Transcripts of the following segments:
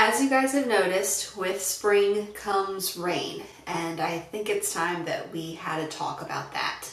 As you guys have noticed, with spring comes rain, and I think it's time that we had a talk about that.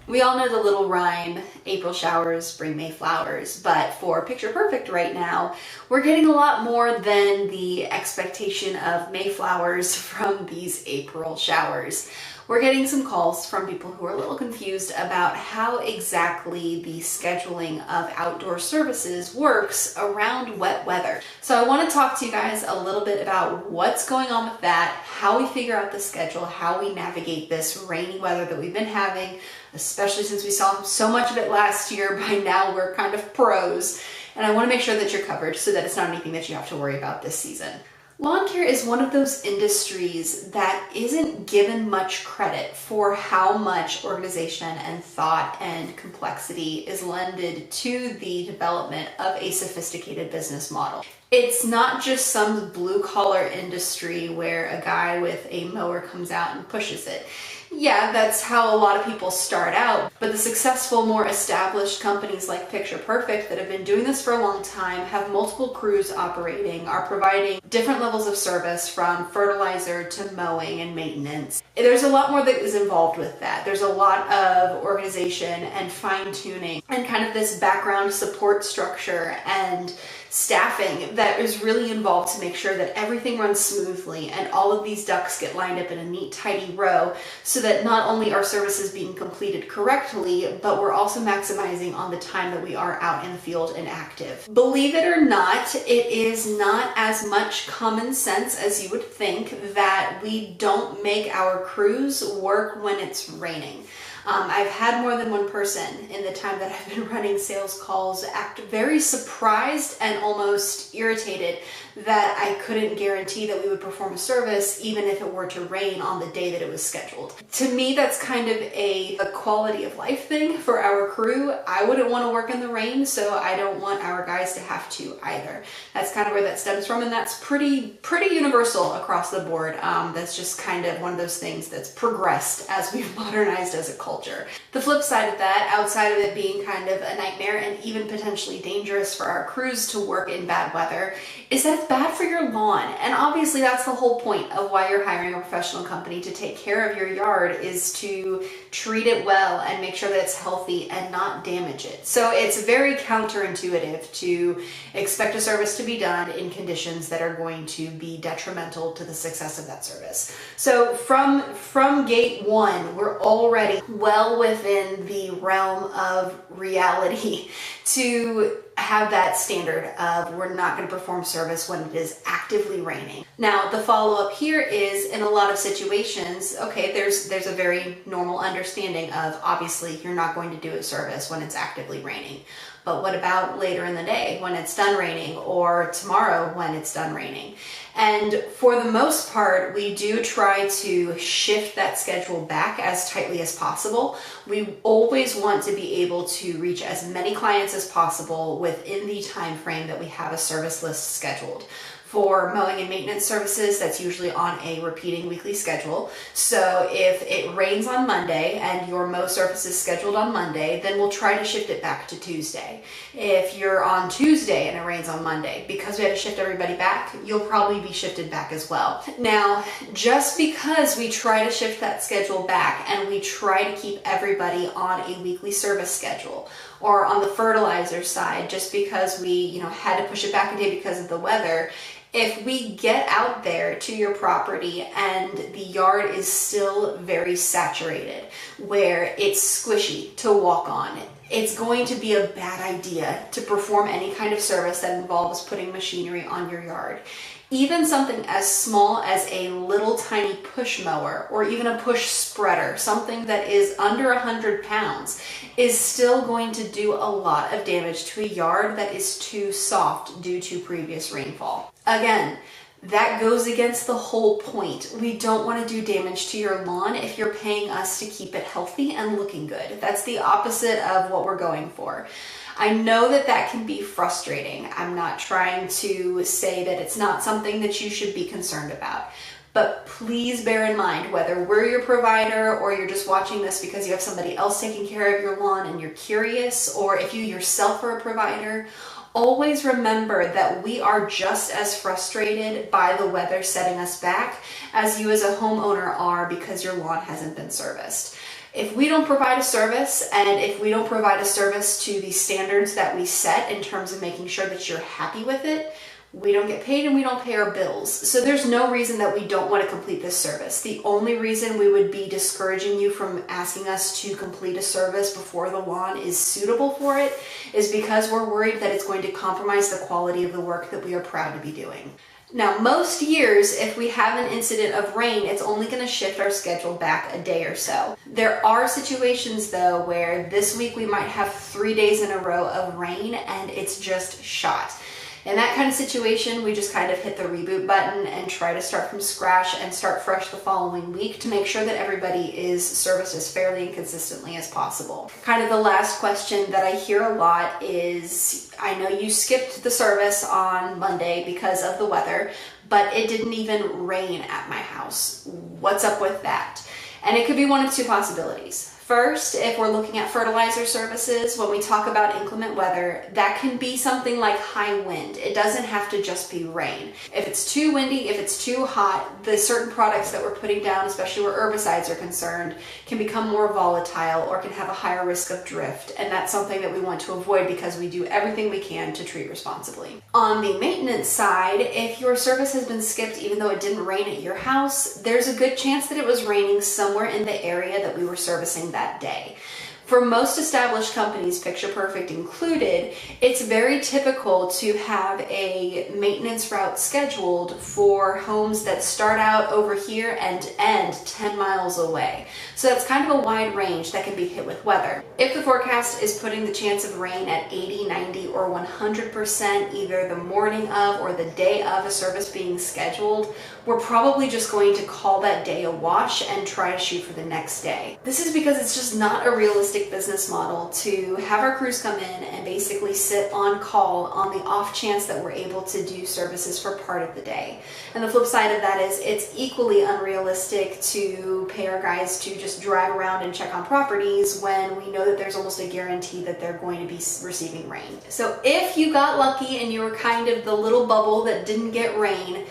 We all know the little rhyme, April showers bring May flowers, but for Picture Perfect right now, we're getting a lot more than the expectation of May flowers from these April showers. We're getting some calls from people who are a little confused about how exactly the scheduling of outdoor services works around wet weather. So I want to talk to you guys a little bit about what's going on with that, how we figure out the schedule, how we navigate this rainy weather that we've been having, especially since we saw so much of it last year. By now we're kind of pros, and I want to make sure that you're covered so that it's not anything that you have to worry about this season. Lawn care is one of those industries that isn't given much credit for how much organization and thought and complexity is lended to the development of a sophisticated business model. It's not just some blue-collar industry where a guy with a mower comes out and pushes it. Yeah, that's how a lot of people start out, but the successful, more established companies like Picture Perfect that have been doing this for a long time, have multiple crews operating, are providing different levels of service from fertilizer to mowing and maintenance. There's a lot more that is involved with that. There's a lot of organization and fine-tuning and kind of this background support structure and staffing that is really involved to make sure that everything runs smoothly and all of these ducks get lined up in a neat, tidy row so that not only are services being completed correctly, but we're also maximizing on the time that we are out in the field and active. Believe it or not, it is not as much common sense as you would think that we don't make our crews work when it's raining. I've had more than one person in the time that I've been running sales calls act very surprised and almost irritated that I couldn't guarantee that we would perform a service even if it were to rain on the day that it was scheduled. To me, that's kind of a quality of life thing for our crew. I wouldn't want to work in the rain, so I don't want our guys to have to either. That's kind of where that stems from, and that's pretty universal across the board. That's just kind of one of those things that's progressed as we've modernized as a culture. The flip side of that, outside of it being kind of a nightmare and even potentially dangerous for our crews to work in bad weather, is that it's bad for your lawn. And obviously that's the whole point of why you're hiring a professional company to take care of your yard, is to treat it well and make sure that it's healthy and not damage it. So it's very counterintuitive to expect a service to be done in conditions that are going to be detrimental to the success of that service. So from gate one, we're already well within the realm of reality to have that standard of we're not going to perform service when it is actively raining. Now, the follow-up here is, in a lot of situations, okay, there's a very normal understanding of obviously you're not going to do a service when it's actively raining. But what about later in the day when it's done raining, or tomorrow when it's done raining? And for the most part, we do try to shift that schedule back as tightly as possible. We always want to be able to reach as many clients as possible within the time frame that we have a service list scheduled. For mowing and maintenance services, that's usually on a repeating weekly schedule. So if it rains on Monday and your mow service is scheduled on Monday, then we'll try to shift it back to Tuesday. If you're on Tuesday and it rains on Monday, because we had to shift everybody back, you'll probably be shifted back as well. Now, just because we try to shift that schedule back and we try to keep everybody on a weekly service schedule, or on the fertilizer side, just because we had to push it back a day because of the weather, if we get out there to your property and the yard is still very saturated, where it's squishy to walk on, it's going to be a bad idea to perform any kind of service that involves putting machinery on your yard. Even something as small as a little tiny push mower or even a push spreader, something that is under 100 pounds, is still going to do a lot of damage to a yard that is too soft due to previous rainfall. Again, that goes against the whole point. We don't want to do damage to your lawn if you're paying us to keep it healthy and looking good. That's the opposite of what we're going for. I know that that can be frustrating. I'm not trying to say that it's not something that you should be concerned about. But please bear in mind, whether we're your provider or you're just watching this because you have somebody else taking care of your lawn and you're curious, or if you yourself are a provider, always remember that we are just as frustrated by the weather setting us back as you as a homeowner are because your lawn hasn't been serviced. If we don't provide a service, and if we don't provide a service to the standards that we set in terms of making sure that you're happy with it, we don't get paid and we don't pay our bills. So there's no reason that we don't want to complete this service. The only reason we would be discouraging you from asking us to complete a service before the lawn is suitable for it is because we're worried that it's going to compromise the quality of the work that we are proud to be doing. Now, most years, if we have an incident of rain, it's only going to shift our schedule back a day or so. There are situations, though, where this week we might have 3 days in a row of rain and it's just shot. In that kind of situation, we just kind of hit the reboot button and try to start from scratch and start fresh the following week to make sure that everybody is serviced as fairly and consistently as possible. Kind of the last question that I hear a lot is, I know you skipped the service on Monday because of the weather, but it didn't even rain at my house. What's up with that? And it could be one of two possibilities. First, if we're looking at fertilizer services, when we talk about inclement weather, that can be something like high wind. It doesn't have to just be rain. If it's too windy, if it's too hot, the certain products that we're putting down, especially where herbicides are concerned, can become more volatile or can have a higher risk of drift. And that's something that we want to avoid because we do everything we can to treat responsibly. On the maintenance side, if your service has been skipped even though it didn't rain at your house, there's a good chance that it was raining somewhere in the area that we were servicing that day. For most established companies, Picture Perfect included, it's very typical to have a maintenance route scheduled for homes that start out over here and end 10 miles away. So that's kind of a wide range that can be hit with weather. If the forecast is putting the chance of rain at 80, 90, or 100% either the morning of or the day of a service being scheduled, we're probably just going to call that day a wash and try to shoot for the next day. This is because it's just not a realistic business model to have our crews come in and basically sit on call on the off chance that we're able to do services for part of the day. And the flip side of that is it's equally unrealistic to pay our guys to just drive around and check on properties when we know that there's almost a guarantee that they're going to be receiving rain. So if you got lucky and you were kind of the little bubble that didn't get rain,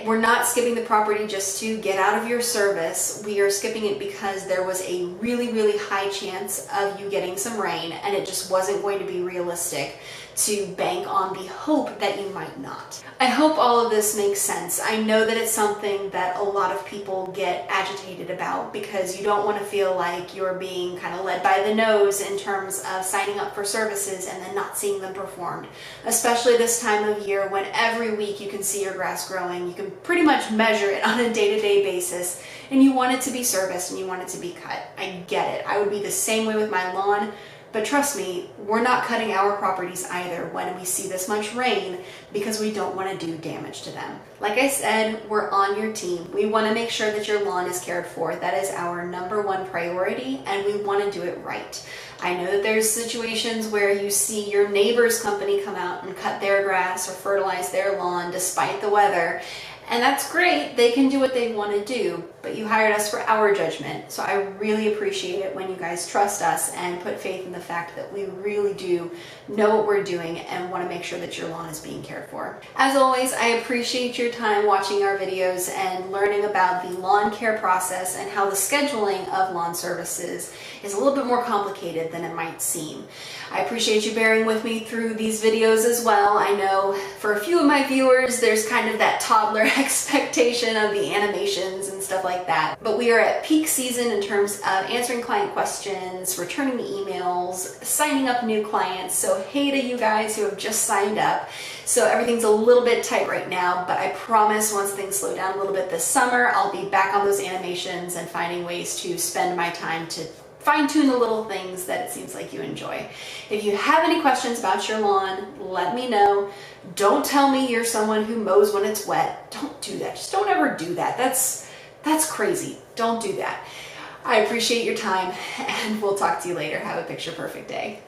we're not skipping the property just to get out of your service. We are skipping it because there was a really, really high chance of you getting some rain and it just wasn't going to be realistic to bank on the hope that you might not. I hope all of this makes sense. I know that it's something that a lot of people get agitated about because you don't want to feel like you're being kind of led by the nose in terms of signing up for services and then not seeing them performed. Especially this time of year when every week you can see your grass growing, you can pretty much measure it on a day-to-day basis, and you want it to be serviced and you want it to be cut. I get it. I would be the same way with my lawn. But trust me, we're not cutting our properties either when we see this much rain because we don't want to do damage to them. Like I said, we're on your team. We want to make sure that your lawn is cared for. That is our #1 priority, and we want to do it right. I know that there's situations where you see your neighbor's company come out and cut their grass or fertilize their lawn despite the weather. And that's great, they can do what they want to do, but you hired us for our judgment. So I really appreciate it when you guys trust us and put faith in the fact that we really do know what we're doing and want to make sure that your lawn is being cared for. As always, I appreciate your time watching our videos and learning about the lawn care process and how the scheduling of lawn services is a little bit more complicated than it might seem. I appreciate you bearing with me through these videos as well. I know for a few of my viewers, there's kind of that toddler expectation of the animations and stuff like that. But we are at peak season in terms of answering client questions, returning the emails, signing up new clients. So hey to you guys who have just signed up. So everything's a little bit tight right now, but I promise once things slow down a little bit this summer, I'll be back on those animations and finding ways to spend my time to fine-tune the little things that it seems like you enjoy. If you have any questions about your lawn, let me know. Don't tell me you're someone who mows when it's wet. Don't do that. Just don't ever do that. That's crazy. Don't do that. I appreciate your time, and we'll talk to you later. Have a picture perfect day.